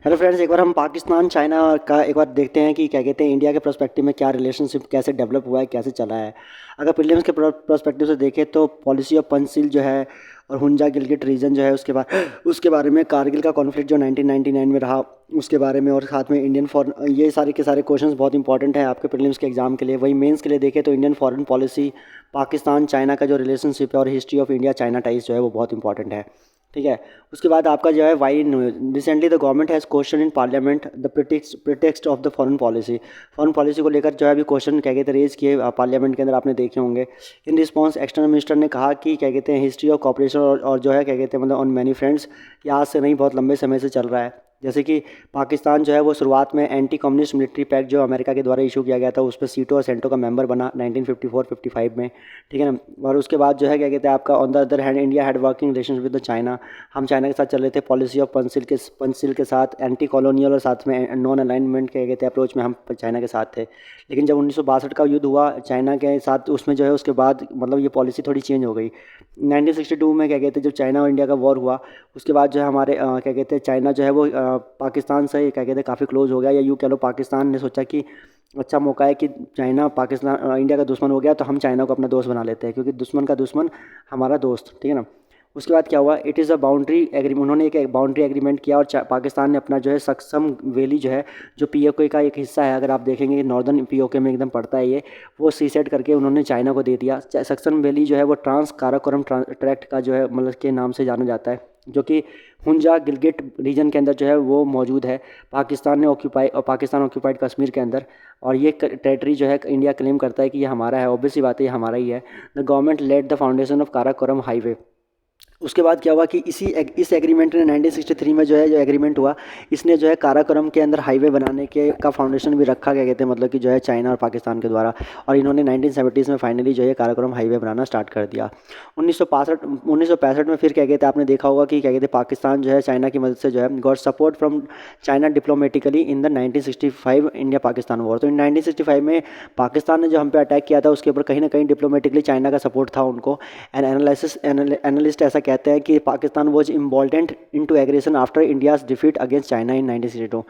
Hello friends, एक बार हम Pakistan China का एक बार देखते हैं कि क्या कहते हैं इंडिया के पर्सपेक्टिव में क्या रिलेशनशिप कैसे डेवलप हुआ है, कैसे चला है। अगर प्रीलिम्स के पर्सपेक्टिव से देखें तो पॉलिसी ऑफ पंचशील जो है और हुंजा गिलगिट रीजन जो है उसके बारे में, कारगिल का कॉन्फ्लिक्ट जो 1999 में रहा उसके बारे में, और साथ में इंडियन फॉरेन, ये सारे के सारे क्वेश्चंस बहुत इंपॉर्टेंट हैं आपके प्रीलिम्स के एग्जाम के लिए। वही मेंस के लिए देखें तो Indian foreign policy, Pakistan China का जो रिलेशनशिप है और history of India China ties जो है वो बहुत इंपॉर्टेंट है। ठीक है। उसके बाद आपका जो है why recently the government has question in parliament the pretext of the foreign policy को लेकर जो है अभी क्वेश्चन क्या कहते हैं रेज किए पार्लियामेंट के अंदर, आपने देखे होंगे। इन रिस्पॉन्स एक्सटर्नल मिनिस्टर ने कहा कि क्या कहते हैं हिस्ट्री ऑफ कॉपरेशन और जो है क्या कहते हैं मतलब ऑन मैनी फ्रेंड्स, ये आज से नहीं बहुत लंबे समय से चल रहा है। जैसे कि पाकिस्तान जो है वो शुरुआत में एंटी कम्युनिस्ट मिलिट्री पैक्ट जो अमेरिका के द्वारा इशू किया गया था उस पर सीटो और सेंटो का मेंबर बना 1954-55 में। ठीक है ना। और उसके बाद जो है क्या कहते हैं आपका on the other hand India had working relation with the China, हम चाइना के साथ चल रहे थे पॉलिसी ऑफ पंचशील के साथ, एंटी कॉलोनियल और साथ में नॉन अलाइनमेंट क्या कहते हैं अप्रोच में हम चाइना के साथ थे। लेकिन जब 1962 का युद्ध हुआ चाइना के साथ, उसमें जो है उसके बाद मतलब ये पॉलिसी थोड़ी चेंज हो गई। 1962 में क्या कहते हैं जब चाइना और इंडिया का वॉर हुआ उसके बाद जो है हमारे क्या कहते हैं चाइना जो है वो पाकिस्तान से क्या कहते हैं काफ़ी क्लोज हो गया, या यूँ कह लो पाकिस्तान ने सोचा कि अच्छा मौका है कि चाइना पाकिस्तान इंडिया का दुश्मन हो गया तो हम चाइना को अपना दोस्त बना लेते हैं, क्योंकि दुश्मन का दुश्मन हमारा दोस्त। ठीक है ना। उसके बाद क्या हुआ, it is a boundary agreement, उन्होंने एक बाउंड्री एग्रीमेंट किया और पाकिस्तान ने अपना जो है सक्सम वैली जो है जो पीओके का एक हिस्सा है, अगर आप देखेंगे नॉर्दर्न पीओके में एकदम पड़ता है ये, वो सीसेट करके उन्होंने चाइना को दे दिया। सक्सम वैली जो है वो ट्रांस काराकोरम ट्रैक्ट का जो है मतलब के नाम से जाना जाता है, जो कि हुंजा गिलगिट रीजन के अंदर जो है वो मौजूद है। पाकिस्तान ऑक्यूपाइड कश्मीर के अंदर, और ये टेरिटरी जो है इंडिया क्लेम करता है कि ये हमारा है। ऑब्वियस सी बात है ये हमारा ही है। The government led the foundation of Karakoram highway. उसके बाद क्या हुआ कि इस एग्रीमेंट ने 1963 में जो है जो एग्रीमेंट हुआ, इसने जो है काराकोरम के अंदर हाईवे बनाने के का फाउंडेशन भी रखा, क्या कहते हैं मतलब कि जो है चाइना और पाकिस्तान के द्वारा, और इन्होंने 1970s में फाइनली जो है काराकोरम हाईवे बनाना स्टार्ट कर दिया। 1965 में फिर क्या कहते हैं आपने देखा होगा कि क्या कहते हैं पाकिस्तान जो है चाइना की मदद से जो है got support from China diplomatically in the 1965 India Pakistan war. तो इन 1965 में पाकिस्तान ने जो हम पे अटैक किया था उसके ऊपर कहीं ना कहीं डिप्लोमेटिकली चाइना का सपोर्ट था उनको। एंड एनालिस्ट ऐसा कहते हैं कि Pakistan was emboldened into aggression after India's defeat against China in 1962।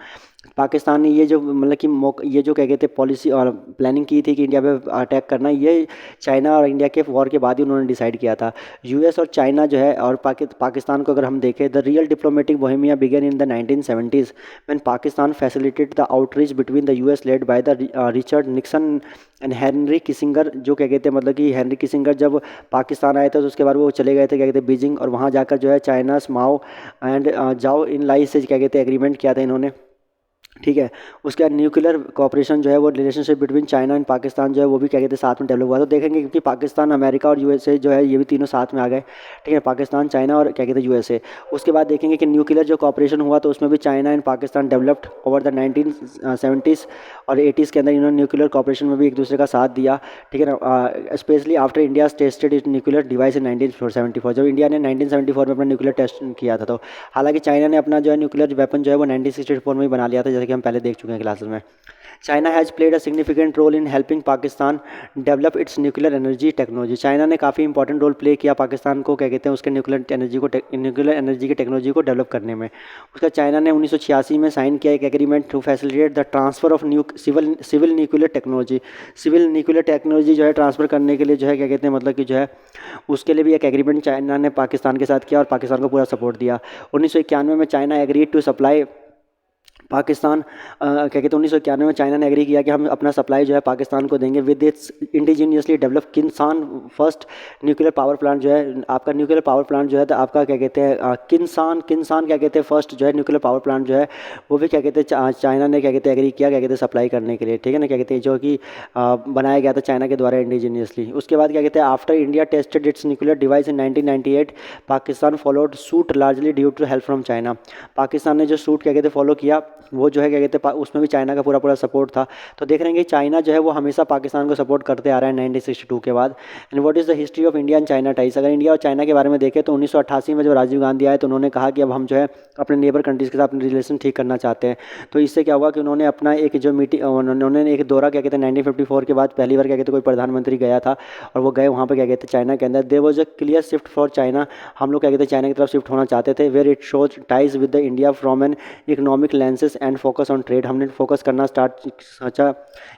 Pakistan ने ये जो मतलब कि ये जो क्या कहते हैं पॉलिसी और प्लानिंग की थी कि इंडिया पे अटैक करना, ये चाइना और इंडिया के वॉर के बाद ही उन्होंने डिसाइड किया था। यूएस और चाइना जो है और पाकिस्तान को अगर हम देखें, the real diplomatic bonhomie began in the 1970s when Pakistan facilitate the outreach between the US led by the Richard Nixon and Henry Kissinger. जो क्या कहते हैं मतलब कि हेनरी किसिंगर जब पाकिस्तान आए थे तो उसके बाद वो चले गए थे क्या कहते हैं बीजिंग, और वहाँ जाकर जो है चाइना माओ एंड जाओ इन लाई से क्या कहते हैं एग्रीमेंट किया था इन्होंने। ठीक है। उसके बाद न्यूक्लियर कॉपरेशन जो है वो relationship between China and Pakistan जो है वो भी क्या कहते हैं साथ में डेवलप हुआ। तो देखेंगे क्योंकि पाकिस्तान, अमेरिका और यूएसए जो है ये भी तीनों साथ में आ गए। ठीक है। पाकिस्तान, चाइना और क्या कहते हैं यूएसए। उसके बाद देखेंगे कि न्यूक्लियर जो कॉपरेशन हुआ तो उसमें भी China and Pakistan developed over the 1970s और 80s के अंदर इन्होंने न्यूक्लियर कॉपरेशन में भी एक दूसरे का साथ दिया। ठीक है ना। Specially after India tested it nuclear device in 1974, जब इंडिया ने 1974 में अपना न्यूक्लियर टेस्ट किया था। तो हालांकि चाइना ने अपना जो है न्यूक्लियर वेपन जो है वो 1964 में ही बना लिया था, जैसे कि हम पहले देख चुके हैं क्लासेस में। China has played a significant role in helping Pakistan develop its nuclear energy technology. China ने काफ़ी इंपॉर्टेंट रोल प्ले किया पाकिस्तान को क्या कहते हैं उसके न्यूक्लियर एनर्जी की टेक्नोलॉजी को डेवलप करने में। उसका चाइना ने 1986 में साइन किया एक agreement to facilitate the transfer of civil nuclear technology. Civil nuclear technology जो है ट्रांसफ़र करने के लिए जो है क्या कहते हैं मतलब कि जो है उसके लिए भी एक एग्रीमेंट चाइना ने पाकिस्तान के साथ किया और पाकिस्तान को पूरा सपोर्ट दिया। 1991 में China agreed to supply Pakistan क्या कहते हैं 1991 में चाइना ने एग्री किया कि हम अपना सप्लाई जो है पाकिस्तान को देंगे विद इट्स इंडिजीनियसली डेवलप किन्सान फर्स्ट न्यूक्लियर पावर प्लांट जो है आपका न्यूक्लियर पावर प्लांट जो है तो आपका क्या कहते हैं किन्सान क्या कहते हैं फर्स्ट जो है न्यूक्लियर पावर प्लांट जो है वो भी क्या कहते हैं चाइना ने क्या कहते हैं एग्री किया क्या कहते हैं सप्लाई करने के लिए। ठीक है ना। क्या कहते हैं जो कि बनाया गया था चाइना के द्वारा इंडिजीनियसली। उसके बाद क्या कहते हैं after India tested its nuclear device in 1998 Pakistan followed suit largely due to help from China. Pakistan ने जो सूट क्या कहते हैं फॉलो किया वो जो है क्या कहते हैं उसमें भी चाइना का पूरा पूरा सपोर्ट था। तो देख रहे हैं कि चाइना जो है वो हमेशा पाकिस्तान को सपोर्ट करते आ रहा है 1962 के बाद। And what is the history of India and China ties. अगर इंडिया और चाइना के बारे में देखें तो 1988 में जब राजीव गांधी आए तो उन्होंने कहा कि अब हम जो है अपने नेबर कंट्रीज़ के साथ अपने रिलेशन ठीक करना चाहते हैं। तो इससे क्या हुआ कि उन्होंने अपना एक जो मीटिंग उन्होंने एक दौरा क्या कहते हैं 1954 के बाद पहली बार क्या कहते हैं कोई प्रधानमंत्री गया था और वो गए वहाँ पे क्या कहते हैं चाइना के अंदर। There was a clear shift for China. हम लोग क्या कहते हैं चाइना की तरफ शिफ्ट होना चाहते थे। Where it shows ties with the India from an economic lenses and focus on trade. हमने फोकस करना स्टार्ट सोचा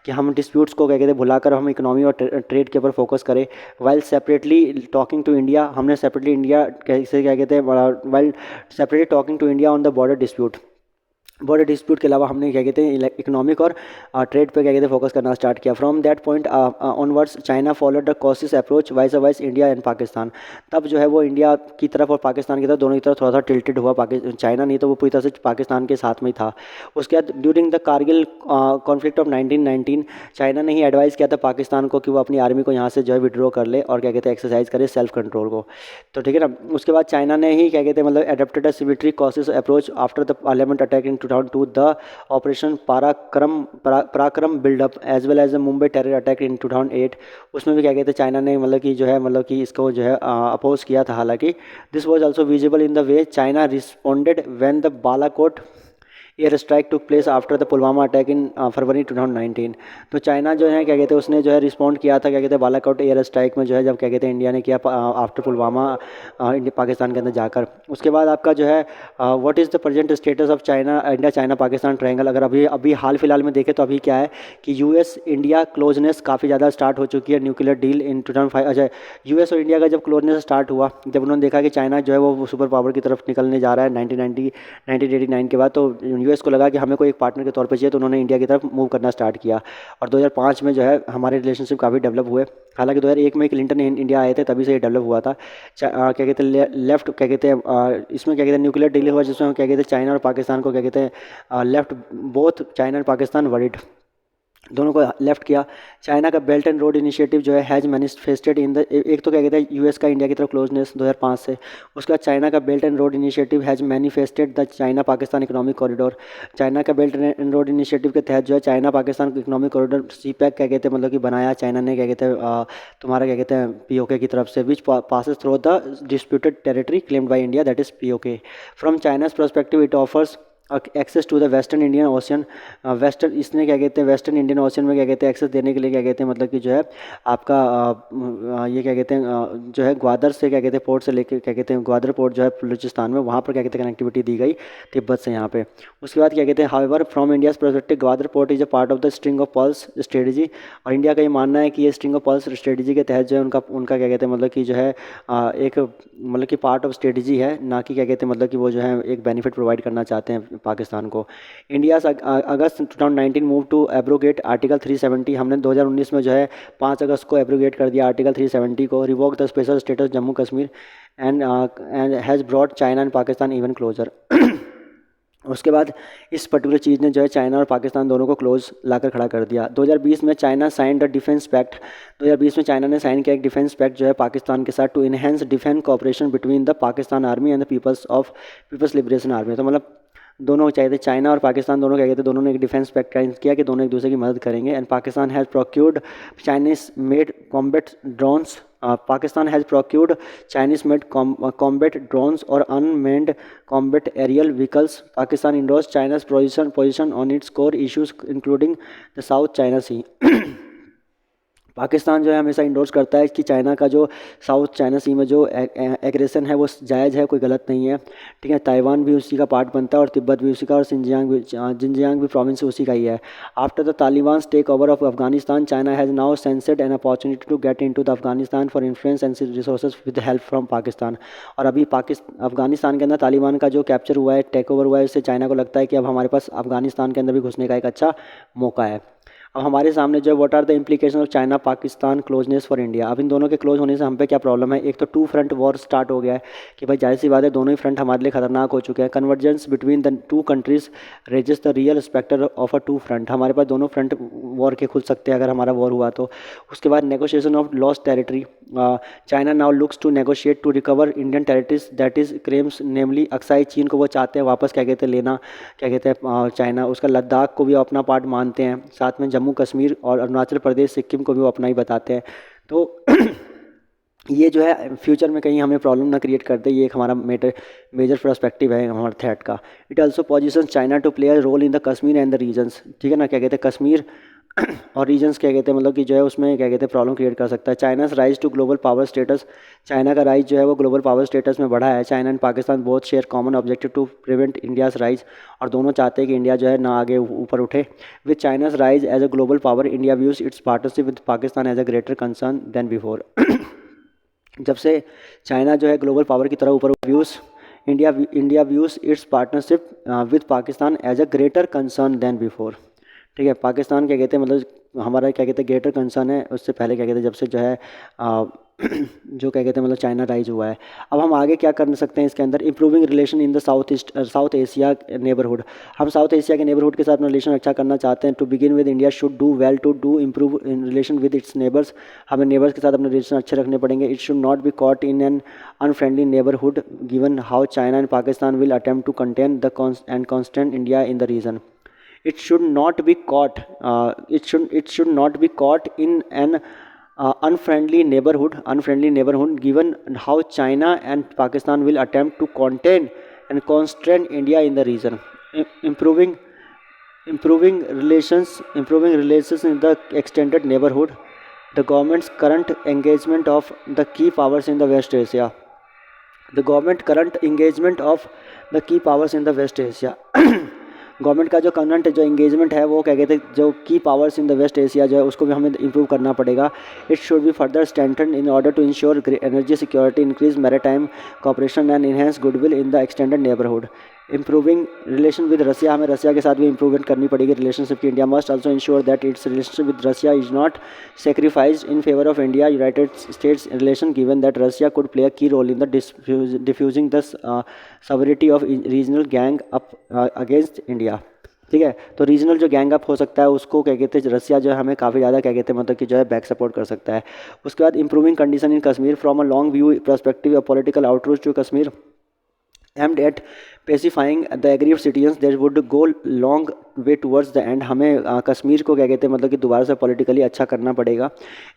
कि हम डिस्प्यूट्स को क्या कहते हैं भुलाकर हम इकोनॉमी और ट्रेड के ऊपर फोकस करें। While separately talking to India, हमने सेपरेटली इंडिया कैसे क्या कहते हैं while separately talking to India on the border dispute के अलावा हमने क्या कहते हैं इकोनॉमिक और ट्रेड पे क्या कहते हैं फोकस करना स्टार्ट किया। From that point onwards China followed the cautious approach vice India and Pakistan. तब जो है वो इंडिया की तरफ और पाकिस्तान की तरफ दोनों की तरफ थोड़ा सा टिल्टेड हुआ। चाइना नहीं तो वो पूरी तरह से पाकिस्तान के साथ में ही था। उसके बाद during the Kargil conflict of 1919 China ने ही एडवाइस किया था पाकिस्तान को कि वो अपनी आर्मी को यहाँ से जो है विड्रॉ कर ले और क्या कहते हैं एक्सरसाइज करे सेल्फ कंट्रोल को। तो ठीक है ना। उसके बाद चाइना ने ही क्या कहते हैं मतलब adopted a symmetry cautious approach after the parliament attack in 2002 the operation Parakram buildup as well as the Mumbai terror attack in 2008। उसमें भी क्या कहते हैं चाइना ने मतलब कि जो है मतलब कि इसको जो है अपोज किया था। हालांकि this was also visible in the way China responded when the Balakot air strike took place after the Pulwama attack in February 2019। तो चाइना जो है क्या कहते हैं उसने जो है रिस्पॉन्ड किया था क्या कहते हैं बालाकोट एयर स्ट्राइक में जो है जब क्या कहते हैं इंडिया ने किया आफ्टर पुलवामा पाकिस्तान के अंदर जाकर। उसके बाद आपका जो है what is the present status of China India China Pakistan triangle. अगर अभी अभी हाल फिलहाल में देखें तो अभी क्या है कि यूएस इंडिया क्लोजनेस काफ़ी ज़्यादा स्टार्ट हो चुकी है। न्यूक्लियर डील इन 2005 अच्छा यूएस और इंडिया का जब क्लोजनेस स्टार्ट हुआ जब उन्होंने देखा कि चाइना जो है वो सुपर पावर की तरफ निकलने जा रहा है 1989 के बाद, तो यूएस को लगा कि हमें कोई एक पार्टनर के तौर पे चाहिए तो उन्होंने इंडिया की तरफ मूव करना स्टार्ट किया। और 2005 में जो है हमारे रिलेशनशिप काफ़ी डेवलप हुए। हालांकि 2001 में क्लिंटन इंडिया आए थे तभी से ये डेवलप हुआ था। क्या कहते हैं लेफ्ट क्या कहते हैं इसमें क्या कहते हैं न्यूक्लियर डील हुआ जिसमें क्या कहते हैं चाइना और पाकिस्तान को क्या कहते हैं left both China and Pakistan worried दोनों को लेफ्ट किया। चाइना का बेल्ट एंड रोड इनिशिएटिव जो है हैज़ मैनिफेस्टेड इन द एक तो क्या कहते हैं यूएस का इंडिया की तरफ क्लोजनेस 2005 से। उसके बाद चाइना का belt and road initiative has manifested the China Pakistan economic corridor. China का बेल्ट एंड रोड इनिशिएटिव के तहत जो है China Pakistan economic corridor CPEC क्या कहते हैं मतलब कि बनाया चाइना ने क्या कहते हैं तुम्हारा क्या कहते हैं पीओके की तरफ से which passes through the disputed territory claimed by India that is POK. From China's perspective it offers access to the western Indian ocean. Western इसने क्या कहते हैं वेस्टर्न इंडियन ओशन में क्या कहते हैं एक्सेस देने के लिए क्या कहते हैं मतलब कि जो है आपका ये क्या कहते हैं जो है ग्वादर से क्या कहते हैं पोर्ट से लेकर क्या कहते हैं ग्वादर पोर्ट जो है बलूचिस्तान में वहाँ पर क्या कहते हैं कनेक्टिविटी दी गई तिब्बत से यहाँ पे। उसके बाद क्या कहते हैं however from India's perspective Gwadar port is a part of the string of pearls strategy. और इंडिया का ये मानना है कि ये स्ट्रिंग ऑफ पर्ल्स स्ट्रेटजी के तहत जो है उनका क्या कहते हैं मतलब कि जो है एक मतलब कि पार्ट ऑफ स्ट्रेटजी है ना कि क्या कहते हैं मतलब कि वो जो है एक बेनिफिट प्रोवाइड करना चाहते हैं पाकिस्तान को। India August 2019 move to abrogate article 370। हमने 2019 में जो है 5 अगस्त को एब्रोगेट कर दिया आर्टिकल 370 को। Revoke the special status Jammu Kashmir and has brought China and Pakistan even closer. उसके बाद इस पर्टिकुलर चीज़ ने जो है चाइना और पाकिस्तान दोनों को क्लोज लाकर खड़ा कर दिया। 2020 में China sign the defence pact. 2020 में चाइना ने साइन किया एक डिफेंस पैक्ट जो है पाकिस्तान के साथ to enhance defence cooperation between the Pakistan army and the people's liberation army. तो मतलब दोनों चाहते चाइना और पाकिस्तान दोनों क्या कहते हैं दोनों ने एक डिफेंस पैक्ट साइन किया कि दोनों एक दूसरे की मदद करेंगे। And Pakistan has procured Chinese made combat drones. Pakistan has procured Chinese made combat drones और unmanned combat aerial vehicles. Pakistan endorses China's position on its core issues including the South China Sea. Pakistan जो है हमेशा इंडोर्स करता है कि चाइना का जो south China सी में जो एग्रेशन है वो जायज़ है, कोई गलत नहीं है। ठीक है, ताइवान भी उसी का पार्ट बनता है और तिब्बत भी उसी का और जिनजियांग भी प्रोविंस उसी का ही है। After the Taliban take over of Afghanistan China has now sensed an opportunity to get into the Afghanistan for influence and resources with help from Pakistan. और अभी अफगानिस्तान के अंदर तालिबान का जो कैप्चर हुआ है टेक ओवर हुआ है उससे चाइना को लगता है कि अब हमारे पास अफगानिस्तान के अंदर भी घुसने का एक अच्छा मौका है। अब हमारे सामने जो है what are the implication of China Pakistan closeness for India. अब इन दोनों के क्लोज होने से हम पे क्या प्रॉब्लम है, एक तो टू फ्रंट वॉर स्टार्ट हो गया है कि भाई जाहिर सी बात है दोनों ही फ्रंट हमारे लिए खतरनाक हो चुके हैं। Convergence between the two countries raises the real spectre of a two front, हमारे पास दोनों फ्रंट वॉर के खुल सकते हैं अगर हमारा वॉर हुआ तो। उसके बाद negotiation of lost territory, China now looks to negotiate to recover Indian territories that is claims namely Aksai Chin को वो चाहते हैं वापस क्या कहते हैं लेना, क्या कहते हैं चाइना। उसका लद्दाख को भी वो अपना पार्ट मानते हैं, साथ में जम्मू कश्मीर और अरुणाचल प्रदेश सिक्किम को भी वो अपना ही बताते हैं। तो ये जो है फ्यूचर में कहीं हमें प्रॉब्लम ना क्रिएट कर दे, ये एक हमारा मेजर पर्सपेक्टिव है हमारे थ्रेट का। It also position China to play a role in the Kashmir and the regions, ठीक है ना, क्या कहते हैं कश्मीर और रीजन्स क्या कहते हैं मतलब कि जो है उसमें क्या कहते हैं प्रॉब्लम क्रिएट कर सकता है। China's rise to global power status, China का राइज जो है वो ग्लोबल पावर स्टेटस में बढ़ा है। China and Pakistan both share common objective to prevent India's rise, और दोनों चाहते हैं कि इंडिया जो है ना आगे ऊपर उठे। With China's rise as a global power India views its partnership with Pakistan as a greater concern than before. जब से चाइना जो है ग्लोबल पावर की तरह ऊपर views India views its partnership with Pakistan as a greater concern than before, ठीक है। पाकिस्तान क्या कहते हैं मतलब हमारा क्या कहते हैं ग्रेटर कंसर्न है उससे पहले क्या कहते हैं जब से जो है जो क्या कहते हैं मतलब चाइना राइज हुआ है। अब हम आगे क्या कर सकते हैं इसके अंदर, improving relation in the South Asia neighbourhood. हम साउथ एशिया के नेबरहुड के साथ अपना रिलेशन अच्छा करना चाहते हैं। To begin with India should do well to do improve in relation with its neighbours, हमें नेबर्स के साथ अपने रिलेशन अच्छे रखने पड़ेंगे। It should not be caught in an unfriendly neighbourhood given how China and Pakistan will attempt to contain the and constrain India in the region. It should not be caught. It should not be caught in an unfriendly neighborhood. Given how China and Pakistan will attempt to contain and constrain India in the region, improving relations in the extended neighborhood. The government's current engagement of the key powers in the West Asia. Government का जो current जो engagement है वो क्या कहते हैं जो की powers in the West Asia जो है उसको भी हमें इंप्रूव करना पड़ेगा। It should be further strengthen in order to ensure energy security, increase maritime cooperation and enhance goodwill in the extended neighbourhood. Improving relation with Russia, हमें Russia के साथ भी इंप्रूवमेंट करनी पड़ेगी रिलेशनशिप की। India must also ensure that its relationship with Russia is not sacrificed in favour of India United States relation, given that Russia could play a key role in the diffusing the severity of regional gang up against India, ठीक है। तो regional जो gang up हो सकता है उसको क्या कहते हैं रसिया जो है हमें काफ़ी ज़्यादा क्या कहते हैं मतलब कि जो है बैक सपोर्ट कर सकता है। उसके बाद improving condition in Kashmir from a long view perspective of political outreach to Kashmir aimed at pacifying the aggrieved citizens that would go long way towards the end। हमें कश्मीर को क्या कहते हैं मतलब कि दोबारा से पॉलिटिकली अच्छा करना पड़ेगा।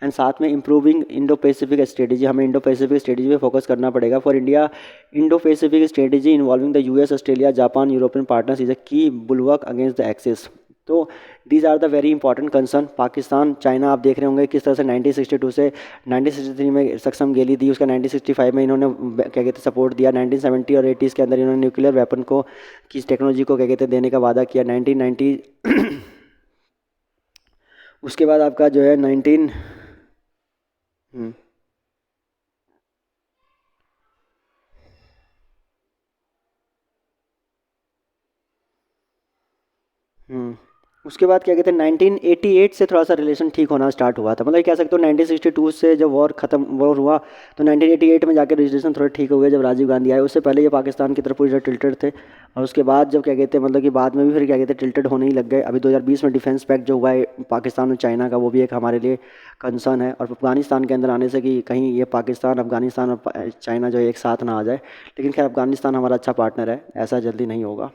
एंड साथ में इंप्रूविंग इंडो पैसिफिक स्ट्रेटजी, हमें इंडो पैसिफिक स्ट्रेटजी पे फोकस करना पड़ेगा। For India Indo Pacific strategy involving the US Australia Japan European partners is a key bulwark against the axis. तो these are the very important concern. Pakistan China आप देख रहे होंगे किस तरह से 1962 से 1963 में सक्षम गेली दी, उसका 1965 में इन्होंने क्या कहते हैं सपोर्ट दिया। 1970 और 80s के अंदर इन्होंने न्यूक्लियर वेपन को की टेक्नोलॉजी को क्या कहते हैं देने का वादा किया। 1990 उसके बाद आपका जो है 19 उसके बाद क्या कहते हैं 1988 से थोड़ा सा रिलेशन ठीक होना स्टार्ट हुआ था। मतलब कह सकते हो 1962 से जब वॉर हुआ तो 1988 में जाकर रिलेशन थोड़े ठीक हो गए जब राजीव गांधी आए। उससे पहले ये पाकिस्तान की तरफ पूरी तरह टिल्टेड थे, और उसके बाद जब क्या कहते हैं मतलब कि बाद में भी फिर क्या कहते हैं टिल्टेड होने ही लग गए। अभी 2020 में डिफेंस पैक्ट जो हुआ है पाकिस्तान और चाइना का वो भी एक हमारे लिए कंसर्न है। और अफगानिस्तान के अंदर आने से कि कहीं ये पाकिस्तान अफगानिस्तान और चाइना जो है एक साथ ना आ जाए, लेकिन खैर अफगानिस्तान हमारा अच्छा पार्टनर है, ऐसा जल्दी नहीं होगा।